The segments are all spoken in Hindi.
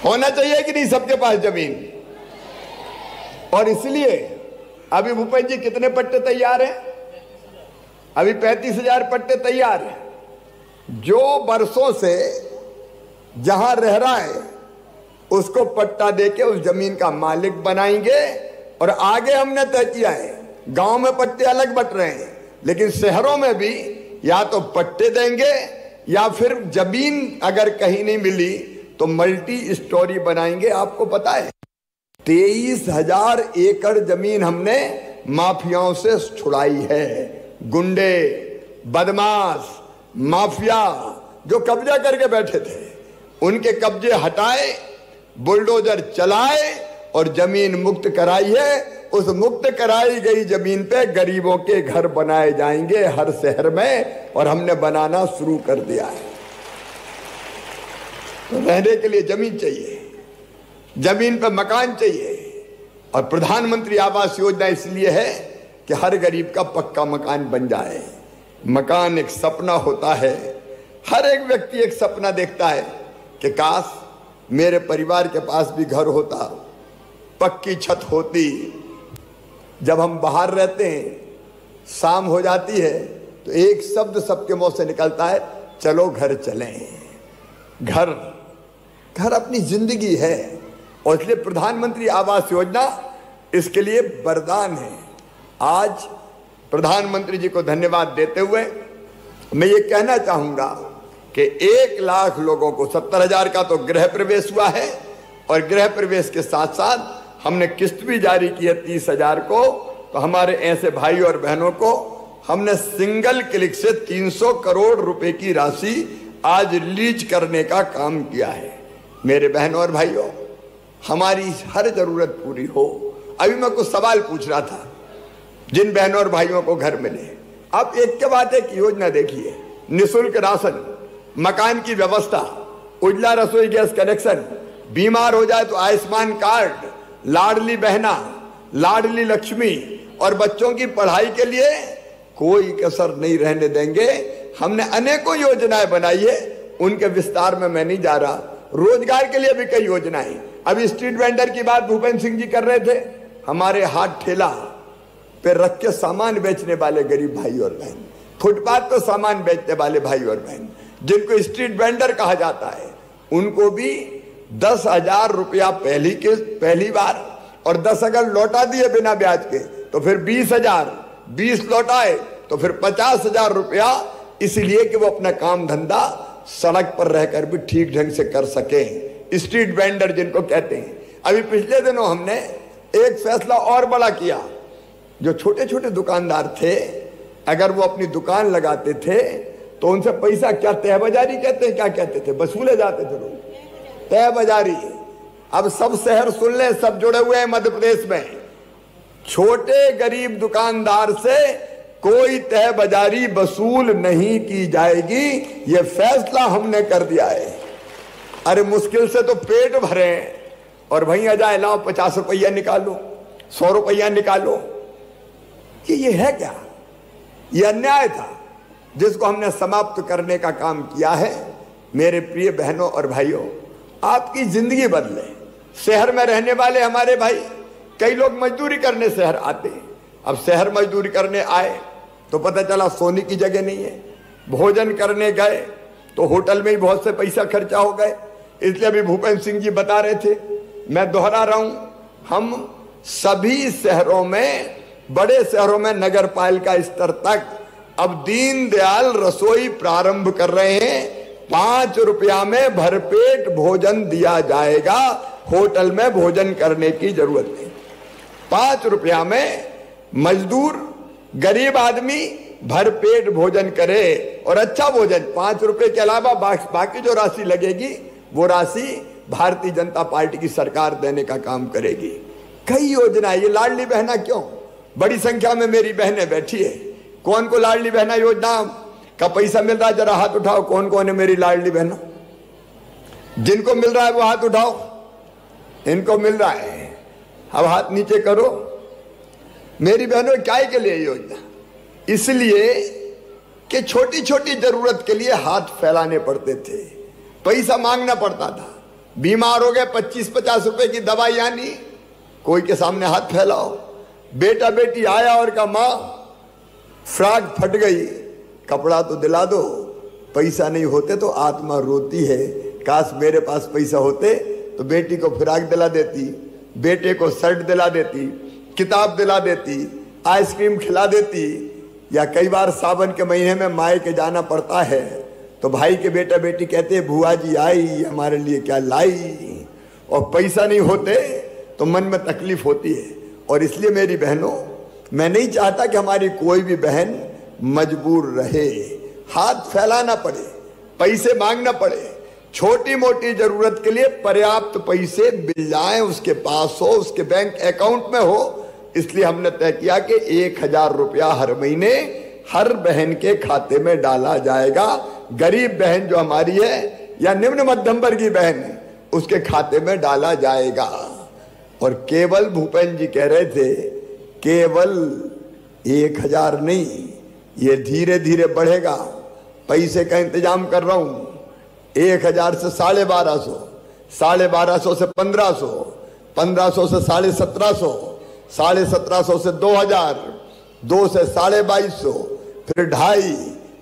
होना चाहिए कि नहीं सबके पास जमीन? और इसलिए अभी भूपेंद्र जी कितने पट्टे तैयार हैं? अभी 35,000 पट्टे तैयार हैं। जो बरसों से जहां रह रहा है उसको पट्टा देके उस जमीन का मालिक बनाएंगे। और आगे हमने तय किया है, गांव में पट्टे अलग बट रहे हैं, लेकिन शहरों में भी या तो पट्टे देंगे या फिर जमीन अगर कहीं नहीं मिली तो मल्टी स्टोरी बनाएंगे। आपको पता है 23,000 एकड़ जमीन हमने माफियाओं से छुड़ाई है। गुंडे, बदमाश, माफिया जो कब्जा करके बैठे थे उनके कब्जे हटाए, बुलडोजर चलाए और जमीन मुक्त कराई है। उस मुक्त कराई गई जमीन पे गरीबों के घर बनाए जाएंगे हर शहर में, और हमने बनाना शुरू कर दिया है। तो रहने के लिए जमीन चाहिए, जमीन पे मकान चाहिए। और प्रधानमंत्री आवास योजना इसलिए है कि हर गरीब का पक्का मकान बन जाए। मकान एक सपना होता है। हर एक व्यक्ति एक सपना देखता है कि काश मेरे परिवार के पास भी घर होता, पक्की छत होती। जब हम बाहर रहते हैं, शाम हो जाती है तो एक शब्द सबके मुंह से निकलता है, चलो घर चलें। घर, घर अपनी जिंदगी है। और इसलिए प्रधानमंत्री आवास योजना इसके लिए वरदान है। आज प्रधानमंत्री जी को धन्यवाद देते हुए मैं ये कहना चाहूंगा कि 1 लाख लोगों को 70,000 का तो गृह प्रवेश हुआ है, और गृह प्रवेश के साथ साथ हमने किस्त भी जारी की है 30,000 को। तो हमारे ऐसे भाई और बहनों को हमने सिंगल क्लिक से 300 करोड़ रुपए की राशि आज रिलीज करने का काम किया है। मेरे बहनों और भाइयों, हमारी हर जरूरत पूरी हो। अभी मैं कुछ सवाल पूछ रहा था, जिन बहनों और भाइयों को घर मिले, आप एक के बाद एक योजना देखिए। निःशुल्क राशन, मकान की व्यवस्था, उज्ज्वला रसोई गैस कनेक्शन, बीमार हो जाए तो आयुष्मान कार्ड, लाडली बहना, लाडली लक्ष्मी, और बच्चों की पढ़ाई के लिए कोई कसर नहीं रहने देंगे। हमने अनेकों योजनाएं बनाई है, उनके विस्तार में मैं नहीं जा रहा। रोजगार के लिए भी कई योजनाएं। अभी स्ट्रीट वेंडर की बात भूपेंद्र सिंह जी कर रहे थे। हमारे हाथ ठेला पे रख के सामान बेचने वाले गरीब भाई और बहन, फुटपाथ पर सामान बेचने वाले भाई और बहन, जिनको स्ट्रीट वेंडर कहा जाता है, उनको भी 10,000 रुपया पहली बार, और 10 अगर लौटा दिए बिना ब्याज के तो फिर 20,000, 20 लौटाए तो फिर 50,000 रुपया, इसलिए कि वो अपना काम धंधा सड़क पर रहकर भी ठीक ढंग से कर सके। स्ट्रीट वेंडर जिनको कहते हैं। अभी पिछले दिनों हमने एक फैसला और बड़ा किया। जो छोटे छोटे दुकानदार थे, अगर वो अपनी दुकान लगाते थे तो उनसे पैसा क्या तहबाजारी कहते हैं, क्या कहते थे, वसूले जाते थे लोग, तहबाजारी। अब सब शहर सुन ले, सब जुड़े हुए हैं मध्य प्रदेश में। छोटे गरीब दुकानदार से कोई तहबाजारी वसूल नहीं की जाएगी, ये फैसला हमने कर दिया है। अरे मुश्किल से तो पेट भरे और वहीं आ जाए, लाओ 50 रुपया निकालो, 100 रुपया निकालो, कि ये है क्या? ये अन्याय था जिसको हमने समाप्त करने का काम किया है। मेरे प्रिय बहनों और भाइयों, आपकी जिंदगी बदले। शहर में रहने वाले हमारे भाई, कई लोग मजदूरी करने शहर आते हैं। अब शहर मजदूरी करने आए तो पता चला सोने की जगह नहीं है। भोजन करने गए तो होटल में ही बहुत से पैसा खर्चा हो गए। इसलिए अभी भूपेंद्र सिंह जी बता रहे थे, मैं दोहरा रहा हूं, हम सभी शहरों में, बड़े शहरों में नगर पालिका स्तर तक अब दीनदयाल रसोई प्रारंभ कर रहे हैं। 5 रुपया में भरपेट भोजन दिया जाएगा। होटल में भोजन करने की जरूरत नहीं। 5 रुपया में मजदूर, गरीब आदमी भरपेट भोजन करे, और अच्छा भोजन। 5 रुपए के अलावा बाकी जो राशि लगेगी वो राशि भारतीय जनता पार्टी की सरकार देने का काम करेगी। कई योजना, ये लाडली बहना क्यों, बड़ी संख्या में मेरी बहनें बैठी है। कौन को लाडली बहना योजना का पैसा मिल रहा है, जरा हाथ उठाओ। कौन कौन है मेरी लाडली बहना? जिनको मिल रहा है वो हाथ उठाओ। इनको मिल रहा है, अब हाथ नीचे करो। मेरी बहनों, क्या के लिए योजना? इसलिए कि छोटी छोटी जरूरत के लिए हाथ फैलाने पड़ते थे, पैसा मांगना पड़ता था। बीमार हो गए, 25-50 रुपए की दवाई आनी, कोई के सामने हाथ फैलाओ। बेटा बेटी आया और कहा माँ फ्राक फट गई, कपड़ा तो दिला दो। पैसा नहीं होते तो आत्मा रोती है, काश मेरे पास पैसा होते तो बेटी को फ्राक दिला देती, बेटे को शर्ट दिला देती, किताब दिला देती, आइसक्रीम खिला देती। या कई बार सावन के महीने में माए के जाना पड़ता है तो भाई के बेटा बेटी कहते हैं बुआ जी आई हमारे लिए क्या लाई, और पैसा नहीं होते तो मन में तकलीफ होती है। और इसलिए मेरी बहनों, मैं नहीं चाहता कि हमारी कोई भी बहन मजबूर रहे, हाथ फैलाना पड़े, पैसे मांगना पड़े। छोटी मोटी जरूरत के लिए पर्याप्त पैसे मिल जाए, उसके पास हो, उसके बैंक अकाउंट में हो। इसलिए हमने तय किया कि 1000 रुपया हर महीने हर बहन के खाते में डाला जाएगा। गरीब बहन जो हमारी है या निम्न मध्यम वर्गीय बहन है उसके खाते में डाला जाएगा। और केवल भूपेंद्र जी कह रहे थे केवल 1000 नहीं, ये धीरे धीरे बढ़ेगा। पैसे का इंतजाम कर रहा हूं, 1000 से 1250, 1250 से 1500, 1500 से 1750, 1750 से 2000, 2 से 2250, फिर 2.5,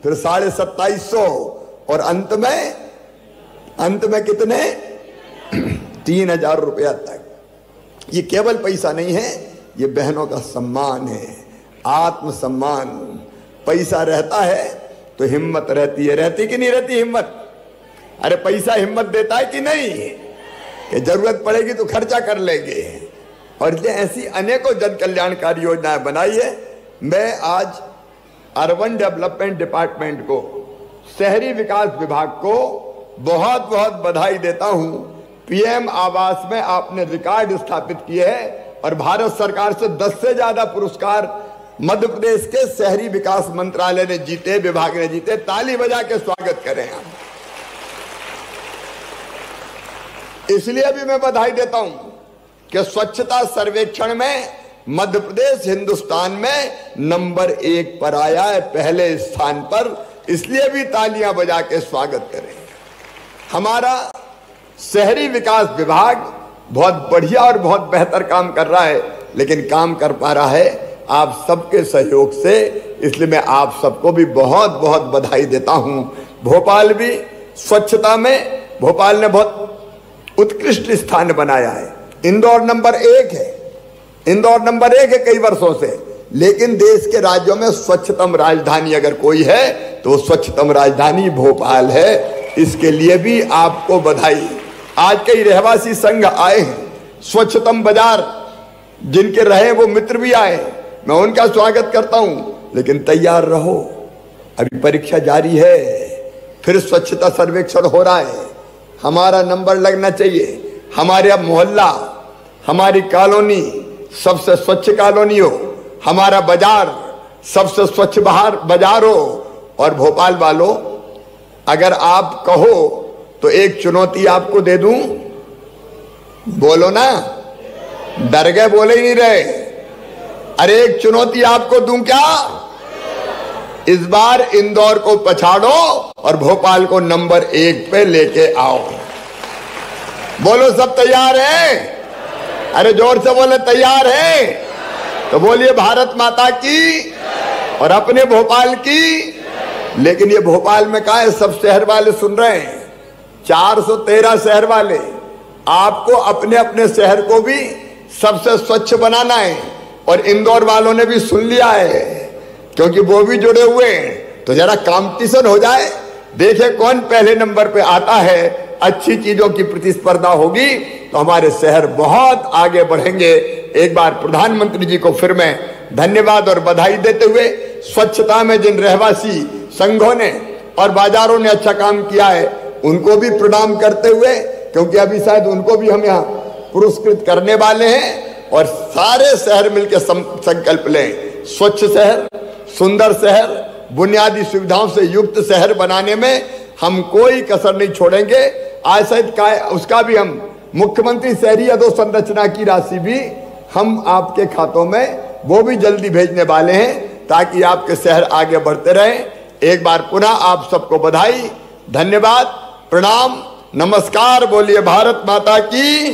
फिर 2750 और अंत में कितने 3000 रुपया तक। ये केवल पैसा नहीं है, ये बहनों का सम्मान है, आत्मसम्मान। पैसा रहता है तो हिम्मत रहती है, रहती कि नहीं रहती हिम्मत? अरे पैसा हिम्मत देता है कि नहीं, कि जरूरत पड़ेगी तो खर्चा कर लेंगे। और इसलिए ऐसी अनेकों जन कल्याणकारी योजनाएं बनाई है। मैं आज अर्बन डेवलपमेंट डिपार्टमेंट को, शहरी विकास विभाग को बहुत बहुत बधाई देता हूं। पीएम आवास में आपने रिकॉर्ड स्थापित किए हैं और भारत सरकार से 10 से ज्यादा पुरस्कार मध्य प्रदेश के शहरी विकास मंत्रालय ने जीते, विभाग ने जीते। ताली बजा के स्वागत करें आप। इसलिए भी मैं बधाई देता हूं कि स्वच्छता सर्वेक्षण में मध्य प्रदेश हिंदुस्तान में नंबर 1 पर आया है, पहले स्थान पर। इसलिए भी तालियां बजा के स्वागत करें। हमारा शहरी विकास विभाग बहुत बढ़िया और बहुत बेहतर काम कर रहा है, लेकिन काम कर पा रहा है आप सबके सहयोग से। इसलिए मैं आप सबको भी बहुत बहुत बधाई देता हूं। भोपाल भी स्वच्छता में भोपाल ने बहुत उत्कृष्ट स्थान बनाया है। इंदौर नंबर 1 है, इंदौर नंबर 1 है कई वर्षों से। लेकिन देश के राज्यों में स्वच्छतम राजधानी अगर कोई है तो स्वच्छतम राजधानी भोपाल है। इसके लिए भी आपको बधाई। आज कई रहवासी संघ आए हैं, स्वच्छतम बाजार जिनके रहे वो मित्र भी आए, मैं उनका स्वागत करता हूं। लेकिन तैयार रहो, अभी परीक्षा जारी है, फिर स्वच्छता सर्वेक्षण हो रहा है। हमारा नंबर लगना चाहिए, हमारे मोहल्ला, हमारी कॉलोनी सबसे स्वच्छ कॉलोनी हो, हमारा बाजार सबसे स्वच्छ बाजार हो। और भोपाल वालों, अगर आप कहो तो एक चुनौती आपको दे दूं, बोलो ना, डर गए, बोले ही नहीं रहे। अरे एक चुनौती आपको दूं क्या? इस बार इंदौर को पछाड़ो और भोपाल को नंबर 1 पे लेके आओ। बोलो सब तैयार हैं? अरे जोर से बोले तैयार हैं? तो बोलिए भारत माता की और अपने भोपाल की। लेकिन ये भोपाल में कहा है, सब शहर वाले सुन रहे हैं, 413 शहर वाले, आपको अपने अपने शहर को भी सबसे स्वच्छ बनाना है। और इंदौर वालों ने भी सुन लिया है, क्योंकि वो भी जुड़े हुए हैं। तो जरा कंपटीशन हो जाए, देखे कौन पहले नंबर पे आता है। अच्छी चीजों की प्रतिस्पर्धा होगी तो हमारे शहर बहुत आगे बढ़ेंगे। एक बार प्रधानमंत्री जी को फिर मैं धन्यवाद और बधाई देते हुए, स्वच्छता में जिन रहवासी संघों ने और बाजारों ने अच्छा काम किया है उनको भी प्रणाम करते हुए, क्योंकि अभी शायद उनको भी हम यहाँ पुरस्कृत करने वाले हैं। और सारे शहर मिलकर संकल्प लें, स्वच्छ शहर, सुंदर शहर, बुनियादी सुविधाओं से युक्त शहर बनाने में हम कोई कसर नहीं छोड़ेंगे। आज शायद उसका भी हम मुख्यमंत्री शहरी अधोसंरचना की राशि भी हम आपके खातों में वो भी जल्दी भेजने वाले हैं, ताकि आपके शहर आगे बढ़ते रहें। एक बार पुनः आप सबको बधाई, धन्यवाद, प्रणाम। नमस्कार, बोलिए भारत माता की।